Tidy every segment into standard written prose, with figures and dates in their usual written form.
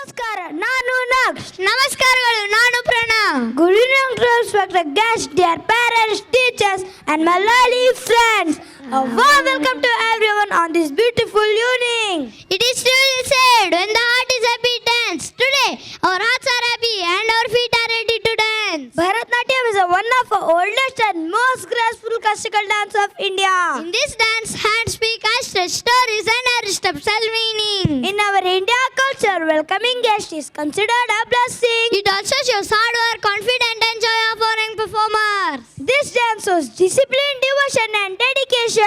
ನಮಸ್ಕಾರ, ನಾನು ನಕ್ಷ. ನಮಸ್ಕಾರಗಳು, ನಾನು Pranav. Good evening, respected guests, dear parents, teachers, and my lovely friends. A warm welcome to everyone on this beautiful evening. It is truly said, when the heart is happy, dance. Today, our hearts are happy and our feet are ready to dance. Bharatnatyam is one of the oldest and most graceful classical dance of India. In this dance, hands speak, eyes stretch, stories and our steps tell meaning. In our India culture, welcoming guest is considered a blessing. It also shows hard work, confidence and joy of foreign performers. This dance shows discipline, devotion, and dedication.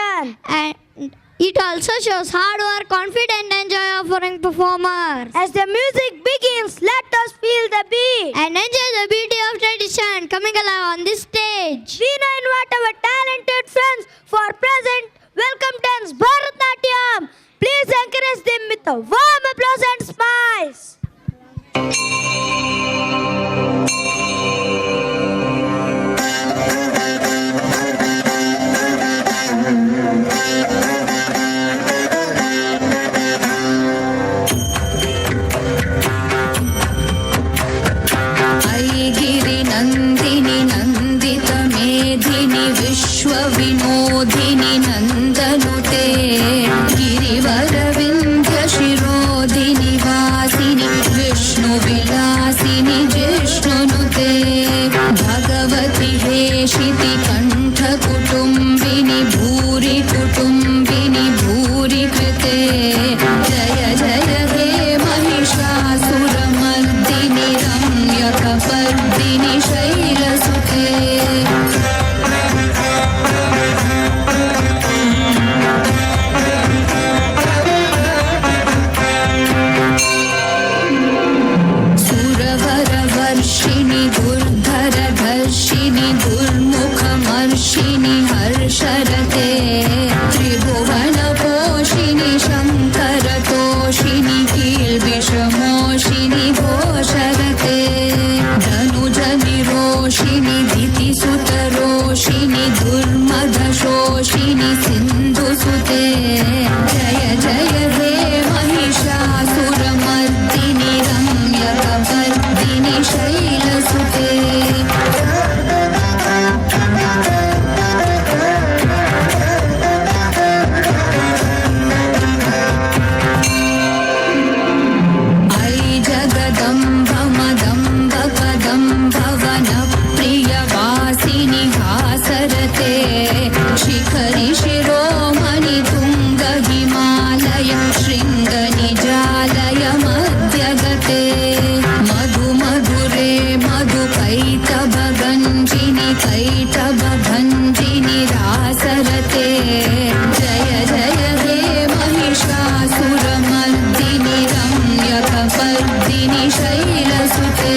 And it also shows hard work, confidence and joy of foreign performers. As the music begins, let us feel the beat And enjoy the beauty of tradition coming alive on this stage. We now invite our talented friends for present. Welcome dance Bharatnatyam. Please encourage them with a warm applause and smiles. ऐगिरि नन्दिनि नन्दित मेधिनि विश्वविनोदिनि नन्दनुते गिरिवरविन्ध्य शिरोधिनि वासिनि विष्णुविलासिनि जिष्णुनुते भगवति हेशिति कण्ठकुटुम्बिनि भूरि कुटुम्बिनि भूरि कृते जय जय हे महिषासुरमर्दिनि रम्यकपर्दिनि शैलसुते सुरवरवर्षिणि दुर्धरधर्षिणि दुर्मुखमर्षिणि हर्षरते त्रिभुवनपोषिणि शङ्करतोषिणि कील्बिषमोषिणि घोषरते धनुजनिरोषिणि दितिसुतरोषिणि दुर्मदशोषिणि सिन्धुसुते जय जय हे महिषासुरमर्दिनि रम्यकपर्दिनि शैलसुते ऐ जगदम्ब मदम्ब कदम्ब वनप्रियवासिनि हासरते शिखरि शिरोमणि तुङ्ग हिमालय शृङ्गनिजालय मध्यगते मधु मधुरे मधुकैटभगञ्जिनि कैटभभञ्जिनि रासरते जय जय हे महिषासुरमर्दिनि रम्यकपर्दिनि शैलसुते